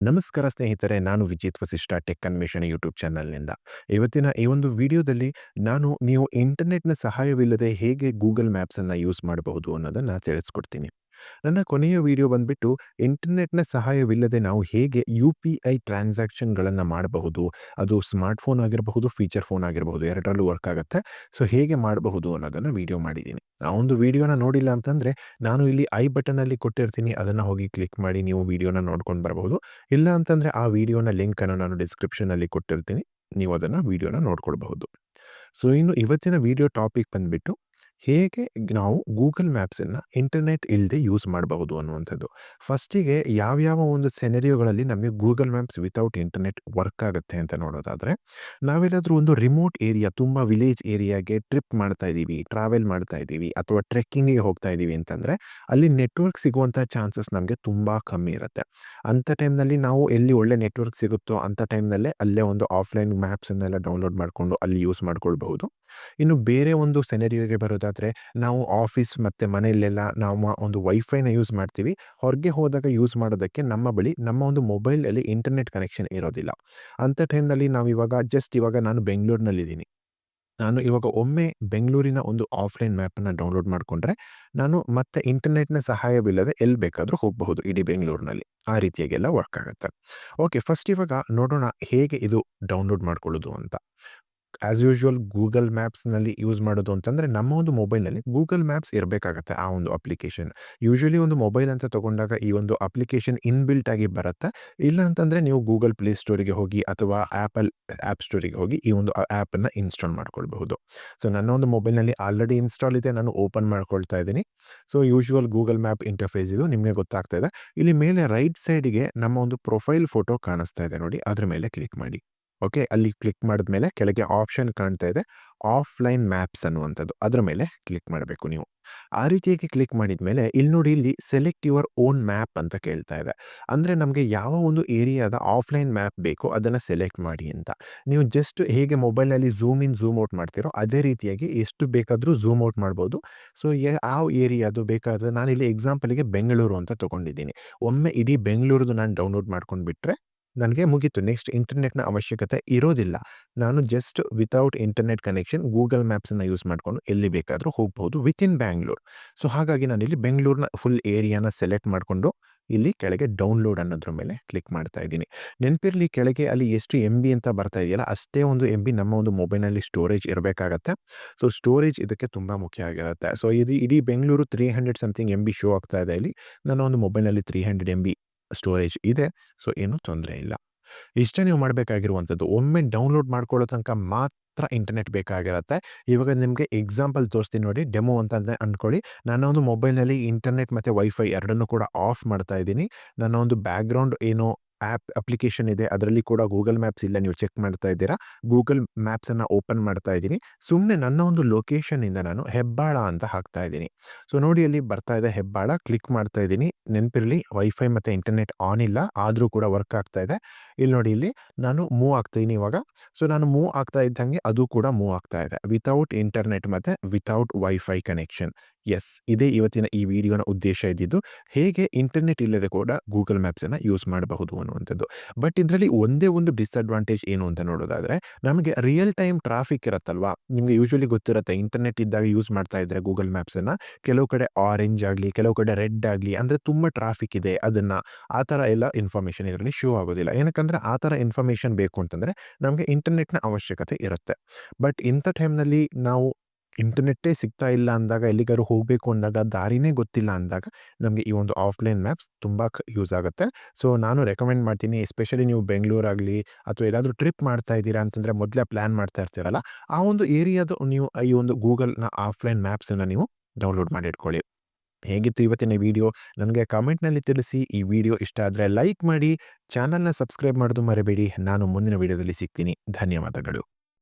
ನಮಸ್ಕಾರ ಸ್ನೇಹಿತರೆ, ನಾನು ವಿಜಿತ್ ವಸಿಷ್ಠ ಟೆಕ್ ಅನ್ವೇಷಣೆ ಯೂಟ್ಯೂಬ್ ಚಾನಲ್‌ನಿಂದ. ಇವತ್ತಿನ ಈ ಒಂದು ವಿಡಿಯೋದಲ್ಲಿ ನೀವು ಇಂಟರ್ನೆಟ್‌ನ ಸಹಾಯವಿಲ್ಲದೆ ಹೇಗೆ ಗೂಗಲ್ ಮ್ಯಾಪ್ಸನ್ನು ಯೂಸ್ ಮಾಡಬಹುದು ಅನ್ನೋದನ್ನು ತಿಳಿಸ್ಕೊಡ್ತೀನಿ. ನನ್ನ ಕೊನೆಯ ವಿಡಿಯೋ ಬಂದ್ಬಿಟ್ಟು ಇಂಟರ್ನೆಟ್‌ನ ಸಹಾಯವಿಲ್ಲದೆ ನಾವು ಹೇಗೆ ಯು-ಪಿ-ಐ ಟ್ರಾನ್ಸಾಕ್ಷನ್‌ಗಳನ್ನು ಮಾಡಬಹುದು. ಅದು ಸ್ಮಾರ್ಟ್ ಫೋನ್ ಆಗಿರಬಹುದು, ಫೀಚರ್ ಫೋನ್ ಆಗಿರಬಹುದು, ಎರಡರಲ್ಲೂ ವರ್ಕ್ ಆಗುತ್ತೆ. ಸೊ ಹೇಗೆ ಮಾಡಬಹುದು ಅನ್ನೋದನ್ನು ವಿಡಿಯೋ ಮಾಡಿದ್ದೀನಿ. ಆ ಒಂದು ವಿಡಿಯೋನ ನೋಡಿಲ್ಲ ಅಂತಂದರೆ ನಾನು ಇಲ್ಲಿ ಐ ಬಟನಲ್ಲಿ ಕೊಟ್ಟಿರ್ತೀನಿ, ಅದನ್ನು ಹೋಗಿ ಕ್ಲಿಕ್ ಮಾಡಿ ನೀವು ವಿಡಿಯೋನ ನೋಡ್ಕೊಂಡು ಬರಬಹುದು. ಇಲ್ಲ ಅಂತಂದರೆ ಆ ವಿಡಿಯೋನ ಲಿಂಕನ್ನು ನಾನು ಡಿಸ್ಕ್ರಿಪ್ಷನಲ್ಲಿ ಕೊಟ್ಟಿರ್ತೀನಿ, ನೀವು ಅದನ್ನು ವಿಡಿಯೋನ ನೋಡ್ಕೊಳ್ಬಹುದು. ಸೊ ಇನ್ನು ಇವತ್ತಿನ ವಿಡಿಯೋ ಟಾಪಿಕ್ ಬಂದ್ಬಿಟ್ಟು ಹೇಗೆ ನಾವು ಗೂಗಲ್ ಮ್ಯಾಪ್ಸನ್ನು ಇಂಟರ್ನೆಟ್ ಇಲ್ಲದೆ ಯೂಸ್ ಮಾಡಬಹುದು ಅನ್ನುವಂಥದ್ದು. ಫಸ್ಟಿಗೆ ಯಾವ್ಯಾವ ಒಂದು ಸೆನೆರಿಯೋಗಳಲ್ಲಿ ನಮಗೆ Google maps without internet work ಆಗುತ್ತೆ ಅಂತ ನೋಡೋದಾದರೆ, ನಾವೆಲ್ಲಾದರೂ ಒಂದು ರಿಮೋಟ್ ಏರಿಯಾ, ತುಂಬ ವಿಲೇಜ್ ಏರಿಯಾಗೆ ಟ್ರಿಪ್ ಮಾಡ್ತಾ ಇದ್ದೀವಿ, ಟ್ರಾವೆಲ್ ಮಾಡ್ತಾ ಇದ್ದೀವಿ ಅಥವಾ ಟ್ರೆಕ್ಕಿಂಗಿಗೆ ಹೋಗ್ತಾ ಇದ್ದೀವಿ ಅಂತಂದರೆ ಅಲ್ಲಿ ನೆಟ್ವರ್ಕ್ ಸಿಗುವಂಥ ಚಾನ್ಸಸ್ ನಮಗೆ ತುಂಬ ಕಮ್ಮಿ ಇರುತ್ತೆ. ಅಂಥ ಟೈಮ್ನಲ್ಲಿ ನಾವು ಎಲ್ಲಿ ಒಳ್ಳೆ ನೆಟ್ವರ್ಕ್ ಸಿಗುತ್ತೋ ಅಂಥ ಟೈಮ್ನಲ್ಲೇ ಅಲ್ಲೇ ಒಂದು ಆಫ್ಲೈನ್ ಮ್ಯಾಪ್ಸನ್ನೆಲ್ಲ ಡೌನ್ಲೋಡ್ ಮಾಡಿಕೊಂಡು ಅಲ್ಲಿ ಯೂಸ್ ಮಾಡ್ಕೊಳ್ಬಹುದು. ಇನ್ನು ಬೇರೆ ಒಂದು ಸೆನೆರಿಯೋಗೆ ಬರೋದಾದರೆ, ನಾವು ಆಫೀಸ್ ಮತ್ತು ಮನೆಯಲ್ಲೆಲ್ಲ ನಾವು ಒಂದು ವೈಫೈನ ಯೂಸ್ ಮಾಡ್ತೀವಿ. ಹೊರಗೆ ಹೋದಾಗ ಯೂಸ್ ಮಾಡೋದಕ್ಕೆ ನಮ್ಮ ಬಳಿ ನಮ್ಮ ಒಂದು ಮೊಬೈಲಲ್ಲಿ ಇಂಟರ್ನೆಟ್ ಕನೆಕ್ಷನ್ ಇರೋದಿಲ್ಲ. ಅಂಥ ಟೈಮ್ನಲ್ಲಿ ಇವಾಗ ನಾನು ಬೆಂಗಳೂರಿನಲ್ಲಿದ್ದೀನಿ. ನಾನು ಇವಾಗ ಒಮ್ಮೆ ಬೆಂಗಳೂರಿನ ಒಂದು ಆಫ್ಲೈನ್ ಮ್ಯಾಪನ್ನು ಡೌನ್ಲೋಡ್ ಮಾಡಿಕೊಂಡ್ರೆ ನಾನು ಮತ್ತೆ ಇಂಟರ್ನೆಟ್‌ನ ಸಹಾಯವಿಲ್ಲದೆ ಎಲ್ಲಿ ಬೇಕಾದರೂ ಹೋಗಬಹುದು ಇಡೀ ಬೆಂಗಳೂರಿನಲ್ಲಿ. ಆ ರೀತಿಯಾಗೆಲ್ಲ ವರ್ಕ್ ಆಗುತ್ತೆ. ಓಕೆ, ಫಸ್ಟ್ ಇವಾಗ ನೋಡೋಣ ಹೇಗೆ ಇದು ಡೌನ್ಲೋಡ್ ಮಾಡ್ಕೊಳ್ಳೋದು ಅಂತ. ಆಸ್ ಯೂಶುವಲ್ ಗೂಗಲ್ ಮ್ಯಾಪ್ಸ್‌ನಲ್ಲಿ ಯೂಸ್ ಮಾಡೋದು ಅಂತಂದರೆ ನಮ್ಮ ಒಂದು ಮೊಬೈಲ್‌ನಲ್ಲಿ ಗೂಗಲ್ ಮ್ಯಾಪ್ಸ್ ಇರಬೇಕಾಗತ್ತೆ, ಆ ಒಂದು ಅಪ್ಲಿಕೇಶನ್. ಯೂಶುವಲಿ ಒಂದು ಮೊಬೈಲ್ ಅಂತ ತಗೊಂಡಾಗ ಈ ಒಂದು ಅಪ್ಲಿಕೇಶನ್ ಇನ್‌ಬಿಲ್ಟ್ ಆಗಿ ಬರುತ್ತೆ. ಇಲ್ಲ ಅಂತಂದರೆ ನೀವು ಗೂಗಲ್ ಪ್ಲೇ ಸ್ಟೋರಿಗೆ ಹೋಗಿ ಅಥವಾ ಆ್ಯಪ್ ಸ್ಟೋರಿಗೆ ಹೋಗಿ ಈ ಒಂದು ಆ್ಯಪನ್ನು ಇನ್‌ಸ್ಟಾಲ್ ಮಾಡ್ಕೊಳ್ಬಹುದು. ಸೊ ನನ್ನ ಒಂದು ಮೊಬೈಲ್‌ನಲ್ಲಿ ಆಲ್ರೆಡಿ ಇನ್‌ಸ್ಟಾಲ್ ಇದೆ, ನಾನು ಓಪನ್ ಮಾಡ್ಕೊಳ್ತಾ ಇದ್ದೀನಿ. So usual Google map interface ಇದು ನಿಮಗೆ ಗೊತ್ತಾಗ್ತಾ ಇದೆ. ಇಲ್ಲಿ ಮೇಲೆ ರೈಟ್ ಸೈಡ್‌ಗೆ ನಮ್ಮ ಒಂದು ಪ್ರೊಫೈಲ್ ಫೋಟೋ ಕಾಣಿಸ್ತಾ ಇದೆ ನೋಡಿ, ಅದ್ರ ಮೇಲೆ ಕ್ಲಿಕ್ ಮಾಡಿ. ಓಕೆ, ಅಲ್ಲಿ ಕ್ಲಿಕ್ ಮಾಡಿದ್ಮೇಲೆ ಕೆಳಗೆ ಆಪ್ಷನ್ ಕಾಣ್ತಾ ಇದೆ, ಆಫ್ಲೈನ್ ಮ್ಯಾಪ್ಸ್ ಅನ್ನುವಂಥದ್ದು. ಅದರ ಮೇಲೆ ಕ್ಲಿಕ್ ಮಾಡಬೇಕು ನೀವು. ಆ ರೀತಿಯಾಗಿ ಕ್ಲಿಕ್ ಮಾಡಿದ ಮೇಲೆ ಇಲ್ಲಿ ನೋಡಿ, ಇಲ್ಲಿ ಸೆಲೆಕ್ಟ್ ಯುವರ್ ಓನ್ ಮ್ಯಾಪ್ ಅಂತ ಕೇಳ್ತಾ ಇದೆ. ಅಂದರೆ ನಮಗೆ ಯಾವ ಒಂದು ಏರಿಯಾದ ಆಫ್ಲೈನ್ ಮ್ಯಾಪ್ ಬೇಕೋ ಅದನ್ನು ಸೆಲೆಕ್ಟ್ ಮಾಡಿ ಅಂತ. ನೀವು ಜಸ್ಟ್ ಹೇಗೆ ಮೊಬೈಲ್‌ನಲ್ಲಿ ಝೂಮ್ ಇನ್ ಝೂಮ್ ಔಟ್ ಮಾಡ್ತೀರೋ ಅದೇ ರೀತಿಯಾಗಿ ಎಷ್ಟು ಬೇಕಾದರೂ ಝೂಮ್ ಔಟ್ ಮಾಡ್ಬೋದು. ಸೊ ಯಾವ ಏರಿಯಾದು ಬೇಕಾದರೆ ನಾನಿಲ್ಲಿ ಎಕ್ಸಾಂಪಲ್‌ಗೆ ಬೆಂಗಳೂರು ಅಂತ ತೊಗೊಂಡಿದ್ದೀನಿ. ಒಮ್ಮೆ ಇಡೀ ಬೆಂಗಳೂರದು ನಾನು ಡೌನ್ಲೋಡ್ ಮಾಡ್ಕೊಂಡು ಬಿಟ್ಟರೆ ನನಗೆ ಮುಗೀತು. ನೆಕ್ಸ್ಟ್ ಇಂಟರ್ನೆಟ್‌ನ ಅವಶ್ಯಕತೆ ಇರೋದಿಲ್ಲ. ನಾನು just without internet connection Google ಮ್ಯಾಪ್ಸನ್ನು ಯೂಸ್ ಮಾಡಿಕೊಂಡು ಎಲ್ಲಿ ಬೇಕಾದರೂ ಹೋಗ್ಬೋದು ವಿತಿನ್ ಬ್ಯಾಂಗ್ಳೂರ್. ಸೊ ಹಾಗಾಗಿ ನಾನಿಲ್ಲಿ ಬೆಂಗಳೂರಿನ ಫುಲ್ ಏರಿಯಾನ ಸೆಲೆಕ್ಟ್ ಮಾಡಿಕೊಂಡು ಇಲ್ಲಿ ಕೆಳಗೆ ಡೌನ್ಲೋಡ್ ಅನ್ನೋದ್ರ ಮೇಲೆ ಕ್ಲಿಕ್ ಮಾಡ್ತಾ ಇದ್ದೀನಿ. ನೆನಪಿರಲಿ, ಕೆಳಗೆ ಅಲ್ಲಿ ಎಷ್ಟು MB ಅಂತ ಬರ್ತಾ ಇದೆಯಲ್ಲ, ಅಷ್ಟೇ ಒಂದು MB ನಮ್ಮ ಒಂದು ಮೊಬೈಲ್‌ನಲ್ಲಿ ಸ್ಟೋರೇಜ್ ಇರಬೇಕಾಗತ್ತೆ. ಸೊ ಸ್ಟೋರೇಜ್ ಇದಕ್ಕೆ ತುಂಬ ಮುಖ್ಯ ಆಗಿರುತ್ತೆ. ಸೊ ಇದು ಇಡೀ ಬೆಂಗಳೂರು 300 ಸಮಥಿಂಗ್ MB ಶೋ ಆಗ್ತಾ ಇದೆ ಇಲ್ಲಿ. ನನ್ನ ಒಂದು ಮೊಬೈಲ್‌ನಲ್ಲಿ 300 MB ಸ್ಟೋರೇಜ್ ಇದೆ. ಸೊ ಏನೂ ತೊಂದರೆ ಇಲ್ಲ. ಇಷ್ಟೇ ನೀವು ಮಾಡಬೇಕಾಗಿರುವಂಥದ್ದು. ಒಮ್ಮೆ ಡೌನ್ಲೋಡ್ ಮಾಡ್ಕೊಳ್ಳೋ ತನಕ ಮಾತ್ರ ಇಂಟರ್ನೆಟ್ ಬೇಕಾಗಿರತ್ತೆ. ಇವಾಗ ನಿಮಗೆ ಎಕ್ಸಾಂಪಲ್ ತೋರಿಸ್ತೀನಿ ನೋಡಿ, ಡೆಮೋ ಅಂತ ಅಂದ್ಕೊಳ್ಳಿ. ನನ್ನ ಒಂದು ಮೊಬೈಲ್‌ನಲ್ಲಿ ಇಂಟರ್ನೆಟ್ ಮತ್ತು ವೈಫೈ ಎರಡನ್ನೂ ಕೂಡ ಆಫ್ ಮಾಡ್ತಾ ಇದ್ದೀನಿ. ನನ್ನ ಒಂದು ಬ್ಯಾಕ್‌ಗ್ರೌಂಡ್ ಏನು ಅಪ್ಲಿಕೇಶನ್ ಇದೆ ಅದರಲ್ಲಿ ಕೂಡ ಗೂಗಲ್ ಮ್ಯಾಪ್ಸ್ ಇಲ್ಲ, ನೀವು ಚೆಕ್ ಮಾಡ್ತಾ ಇದ್ದೀರಾ. ಗೂಗಲ್ ಮ್ಯಾಪ್ಸನ್ನು ಓಪನ್ ಮಾಡ್ತಾ ಇದ್ದೀನಿ. ಸುಮ್ಮನೆ ನನ್ನ ಒಂದು ಲೊಕೇಶನ್ನಿಂದ ನಾನು ಹೆಬ್ಬಾಳ ಅಂತ ಹಾಕ್ತಾ ಇದ್ದೀನಿ. ಸೊ ನೋಡಿ, ಅಲ್ಲಿ ಬರ್ತಾ ಇದೆ ಹೆಬ್ಬಾಳ, ಕ್ಲಿಕ್ ಮಾಡ್ತಾ ಇದ್ದೀನಿ. ನೆನಪಿರಲಿ, ವೈಫೈ ಮತ್ತು ಇಂಟರ್ನೆಟ್ ಆನ್ ಇಲ್ಲ, ಆದರೂ ಕೂಡ ವರ್ಕ್ ಆಗ್ತಾ ಇದೆ. ಇಲ್ಲಿ ನೋಡಿ, ಇಲ್ಲಿ ನಾನು ಮೂವ್ ಆಗ್ತೀನಿ ಇವಾಗ. ಸೊ ನಾನು ಮೂವ್ ಆಗ್ತಾ ಇದ್ದಂಗೆ ಅದು ಕೂಡ ಮೂವ್ ಆಗ್ತಾ ಇದೆ ವಿತೌಟ್ ಇಂಟರ್ನೆಟ್ ಮತ್ತು ವಿತೌಟ್ ವೈಫೈ ಕನೆಕ್ಷನ್. ಎಸ್, ಇದೇ ಇವತ್ತಿನ ಈ ವಿಡಿಯೋನ ಉದ್ದೇಶ ಇದ್ದಿದ್ದು. ಹೇಗೆ ಇಂಟರ್ನೆಟ್ ಇಲ್ಲದೆ ಕೂಡ ಗೂಗಲ್ ಮ್ಯಾಪ್ಸನ್ನು ಯೂಸ್ ಮಾಡಬಹುದು ಅನ್ನುವಂಥದ್ದು. ಬಟ್ ಇದರಲ್ಲಿ ಒಂದೇ ಒಂದು ಡಿಸ್ಅಡ್ವಾಂಟೇಜ್ ಏನು ಅಂತ ನೋಡೋದಾದರೆ, ನಮಗೆ ರಿಯಲ್ ಟೈಮ್ ಟ್ರಾಫಿಕ್ ಇರುತ್ತಲ್ವಾ, ನಿಮಗೆ ಯೂಶುವಲಿ ಗೊತ್ತಿರುತ್ತೆ, ಇಂಟರ್ನೆಟ್ ಇದ್ದಾಗ ಯೂಸ್ ಮಾಡ್ತಾ ಇದ್ದರೆ ಗೂಗಲ್ ಮ್ಯಾಪ್ಸನ್ನು ಕೆಲವು ಕಡೆ ಆರೆಂಜ್ ಆಗಲಿ, ಕೆಲವು ಕಡೆ ರೆಡ್ ಆಗಲಿ, ಅಂದರೆ ತುಂಬ ಟ್ರಾಫಿಕ್ ಇದೆ ಅದನ್ನು, ಆ ಥರ ಎಲ್ಲ ಇನ್ಫಾರ್ಮೇಷನ್ ಇದರಲ್ಲಿ ಶೋ ಆಗೋದಿಲ್ಲ. ಏನಕ್ಕಂದರೆ ಆ ಥರ ಇನ್ಫಾರ್ಮೇಷನ್ ಬೇಕು ಅಂತಂದರೆ ನಮಗೆ ಇಂಟರ್ನೆಟ್‌ನ ಅವಶ್ಯಕತೆ ಇರುತ್ತೆ. ಬಟ್ ಇಂಥ ಟೈಮ್‌ನಲ್ಲಿ ನಾವು ಇಂಟರ್ನೆಟ್ಟೇ ಸಿಗ್ತಾ ಇಲ್ಲ ಅಂದಾಗ, ಎಲ್ಲಿಗಾದ್ರು ಹೋಗಬೇಕು ಅಂದಾಗ ದಾರಿನೇ ಗೊತ್ತಿಲ್ಲ ಅಂದಾಗ ನಮಗೆ ಈ ಒಂದು ಆಫ್ಲೈನ್ ಮ್ಯಾಪ್ಸ್ ತುಂಬ ಯೂಸ್ ಆಗುತ್ತೆ. ಸೊ ನಾನು ರೆಕಮೆಂಡ್ ಮಾಡ್ತೀನಿ, ಎಸ್ಪೆಷಲಿ ನೀವು ಬೆಂಗಳೂರಾಗಲಿ ಅಥವಾ ಎಲ್ಲಾದರೂ ಟ್ರಿಪ್ ಮಾಡ್ತಾ ಇದ್ದೀರಾ ಅಂತಂದರೆ, ಮೊದಲೇ ಪ್ಲ್ಯಾನ್ ಮಾಡ್ತಾ ಇರ್ತೀರಲ್ಲ, ಆ ಒಂದು ಏರಿಯಾದು ನೀವು ಈ ಒಂದು ಗೂಗಲ್‌ನ ಆಫ್ಲೈನ್ ಮ್ಯಾಪ್ಸನ್ನು ನೀವು ಡೌನ್ಲೋಡ್ ಮಾಡಿ ಇಟ್ಕೊಳ್ಳಿ. ಹೇಗಿತ್ತು ಇವತ್ತಿನ ವಿಡಿಯೋ ನನಗೆ ಕಾಮೆಂಟ್‌ನಲ್ಲಿ ತಿಳಿಸಿ. ಈ ವಿಡಿಯೋ ಇಷ್ಟ ಆದರೆ ಲೈಕ್ ಮಾಡಿ, ಚಾನಲ್‌ನ ಸಬ್ಸ್ಕ್ರೈಬ್ ಮಾಡೋದು ಮರಿಬೇಡಿ. ನಾನು ಮುಂದಿನ ವಿಡಿಯೋದಲ್ಲಿ ಸಿಗ್ತೀನಿ. ಧನ್ಯವಾದಗಳು.